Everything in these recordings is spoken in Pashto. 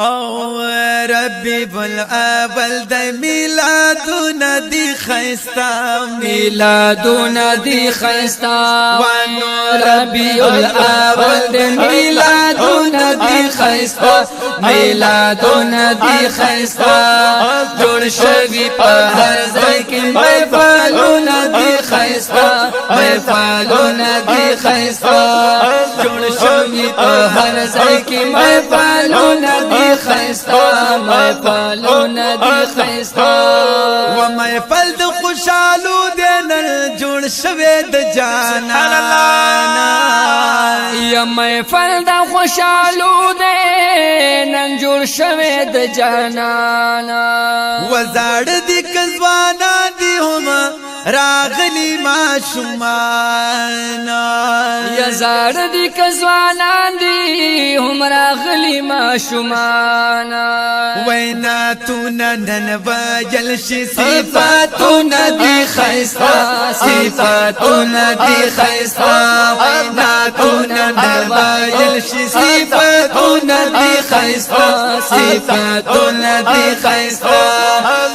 او ربیع الاول د میلادونه دی خیستا میلادونه دی خیستا ربیع الاول د میلادونه دی خیستا میلادونه دی خیستا جوړ شوی په هر ځای کې محفلونه دی خیستا محفلونه دی خیستا جوړ شوی په هر ځای کې محفلونه دی خیستا محفلونه دی خیستا و محفل د خوشالو دینل جوړ شوی د جانانا یا محفل د خوشالو دینل جوړ شوی د جانانا وزاړ دی کزوانا دی هم راغلی ما شمانا یا زاړ دی کزوانان دی هم راغلی ما شمانا وینا تو نن وجل شي صفاتونه دی خیستا صفاتونه دی خیستا وینا تو نن وجل شي صفاتونه دی خیستا صفاتونه دی خیستا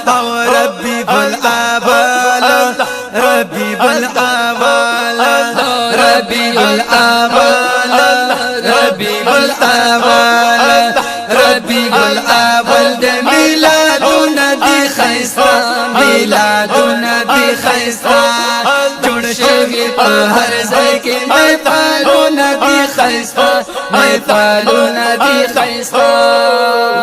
او ربیع الاول ربیع الاول ربیع الاول ربیع الاول ربیع الاول د میلادونه دی خیستا میلادونه دی خیستا جوړ شوی په هر ځای کې محفلونه دی خیستا محفلونه دی خیستا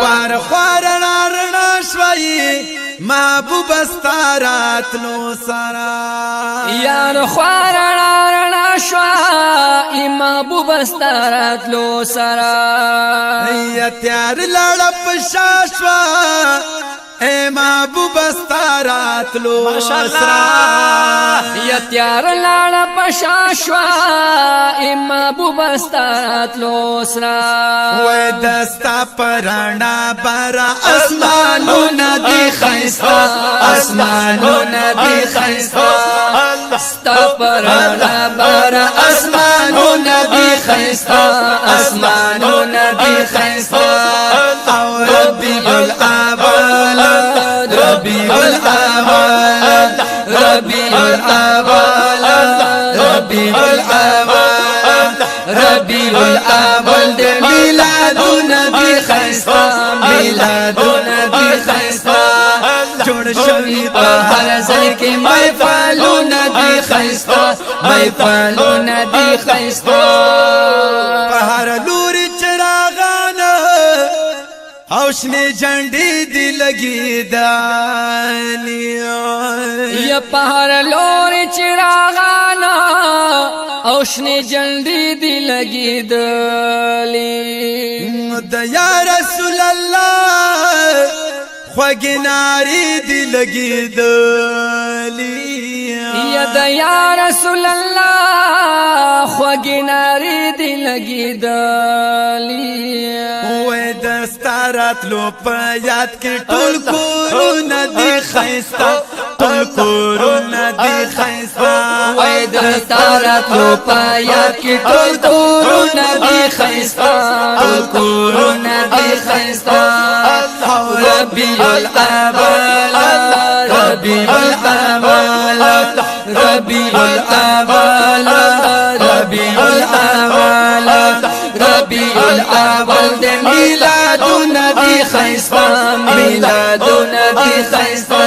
وار خوار رڼا شوي محبوب استارات لو سرا یار خوار رڼا شوا محبوب استارات لو سرا یا تیار لړ پشاشوا اے محبوب استارات لو سرا یا تیار لړ پشاشوا محبوب استارات لو سرا و دستا پرانا برا اسمانونه دی خیستا اسمانونه دی خیستا ستا پرانا برا اسمانونه دی خیستا اسمانونه دی خیستا او ربیع الاول ربیع الاول ربیع الاول ربیع الاول ربیع الاول د میلادونه دی خیستا میلادونه دی خیستا جوړ شوی په هر ځای کې محفلونه دی خیستا محفلونه دی خیستا په هر لوري چراغان او شنه جنډې دی لګیدانی یا په هر لوري چراغانا او شنه جنډې دی لګیدلې د یا رسول الله خوګناری دی لګیدلی یا د یا رسول الله خوګناری دی لګیدلی وې د ستارات لو په یاد کې ټول کورونه دی خیستا ټول کورونه دی خیستا وې د ستارات لو په یاد کې ټول کورونه دی خیستا ټول کورونه دی خیستا ربیع الاول ربیع الاول ربیع الاول ربیع الاول ربیع الاول د میلادونه دی خیستا میلادونه دی خیستا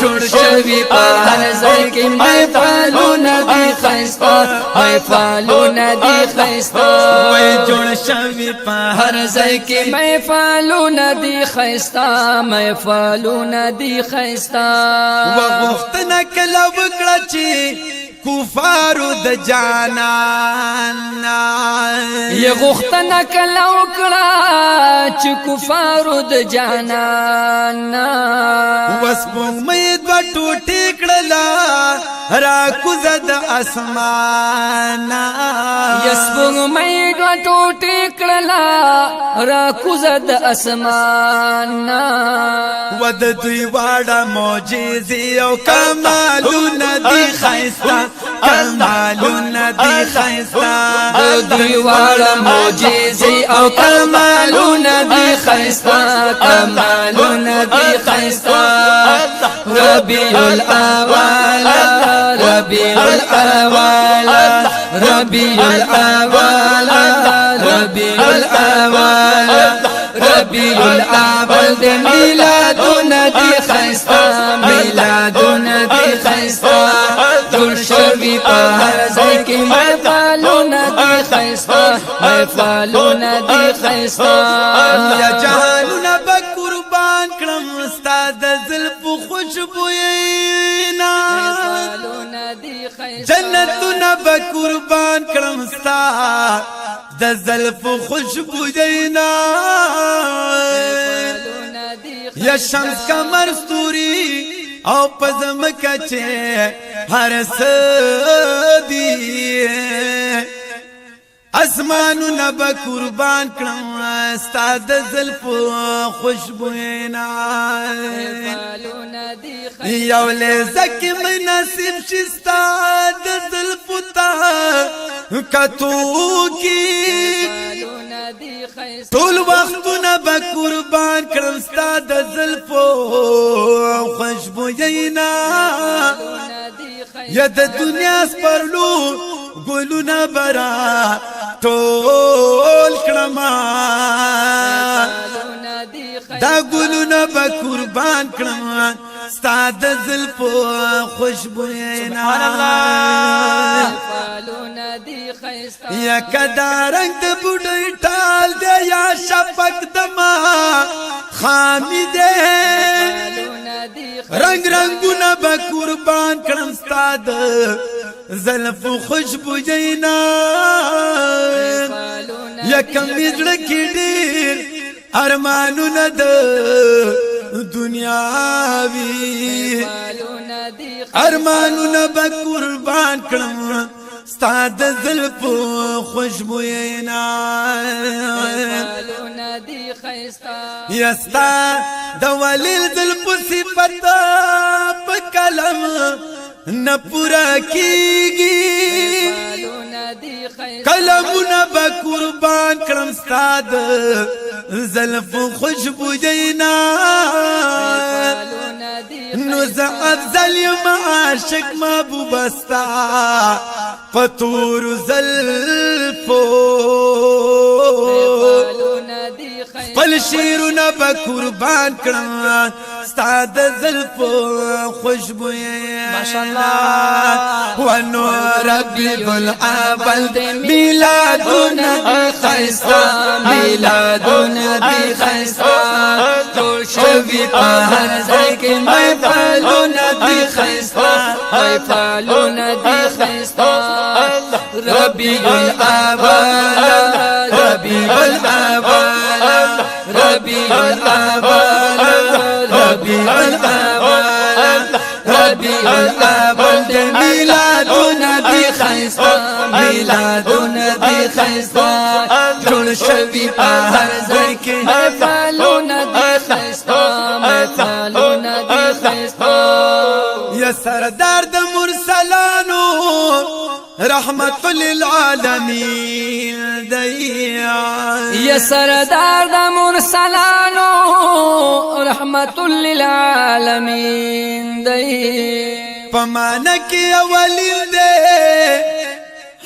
جوړ شوی په هر ځای کې محفلونه دی خیستا محفلونه دی خیستا وې جوړ شوی په هر ځای کې محفلونه دی خیستا محفلونه دی خیستا وغوښتنه کله وکړه چې کفارو د جانان یہ غختنا کلا وکړه چې کفارو د جانان وسپم مې د ټوټې کړلا را کوزه د اسمانا یسپوږمۍ دوه ټوټې کړلا را کوزه د اسمانا ود دوی واړه معجزې او کمالونه دي ښایسته کمالونه دي ښایسته دوی واړه معجزې او کمالونه دي ښایسته کمالونه دي ښایسته ربیع الاول ربیع الاول ربیع الاول ربیع الاول ربیع الاول د میلادونه دي ښایسته میلادونه دي ښایسته ټول شوي په هر ځای کې محفلونه دي ښایسته محفلونه دي ښایسته یا جهانونه به قربان کړم ستا د زلفو خوشبوینا جنتونه به قربان کړم ستا د زلفو خوشبوینا یا شمس قمر ستوري او پزمکه چې هر سدي اسمانونه به قربان کړم ستا د زلفو خوشبوینا یو لذت مې نصیب شي ستا د زلفو ته کتو کی ټول وختونه به قربان کړم ستا د زلفو خوشبوینا یا د دنیا سپرلو ګلونه برا ټول کړما دا ګلونه به قربان کړم ستا د زلفو خوشبوینا یا کدا رنگ د بوډۍ ټال دی یا شفق دما خامی دی رنگ رنگونه به قربان کړم ستا د زلفو خوشبوینا یا کم زړه کې ډېر ارمانونه د دنیاوي ارمانونه به قربان کړم ستا د زلفو خوشبوینا یا ستا د ولیل زلفو صفت په کلم نه پورا کیږي کلمونه به قربان کړم ستا د زلفو خوشبوینا نو زه افضل یم عاشق محبوب ستا پتور زلفو خپل شیرونه به قربان کړم ستا د زلفو خوشبوینا ماشاءالله ونو ربیع الاول میلادونه دي ښایسته میلادونه دي ښایسته ټول شوي په هر ځای کې محفلونه دي ښایسته محفلونه دي ښایسته ربیع الاول ربیع الاول ربیع الاول ربیع الاول ربیع الاول د میلادونه دي ښایسته میلادونه دي ښایسته ټول شوي په هر ځای کې محفلونه دي ښایسته محفلونه دي ښایسته یا سردار د مرسلانو رحمت للعالمین دی یا سردار د مرسلانو رحمت للعالمین دی پمانه کې اولین دی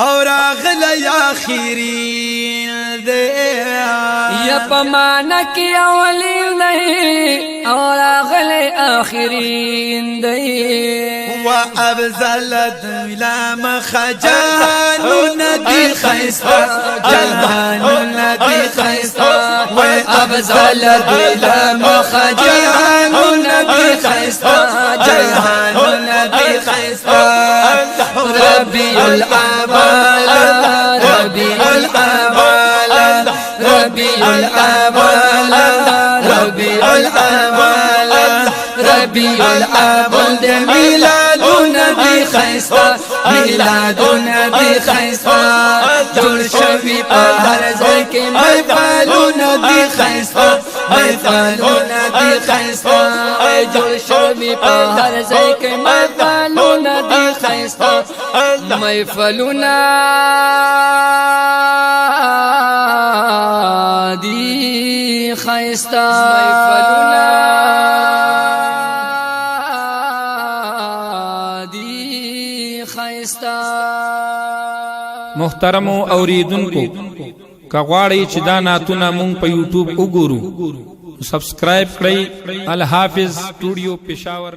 اور اغلی آخرین دی یا پمانه کې اولین دی اور اغلی آخرین دی وابزل دولا مخجان ندی خیستا جلبان ندی خیستا وابزل دولا مخجان ندی خیستا جلبان ندی خیستا ربیع الاول ربیع الاول ربیع الاول ربیع الاول ربیع الاول د میلادونه دی خیستا میلادونه دی خیستا جوړ شوی په هر ځای کې محفلونه دی خیستا محفلونه دی خیستا جوړ شوی په هر ځای کې محفلونه دی خیستا محفلونه دی خیستا محفلونه دی خیستا محترم اوریدونکو کغواړی چې دا ناتونه مونږ په یوټیوب وګورو سبسکرایب کړئ الحافظ سټوډیو پېښور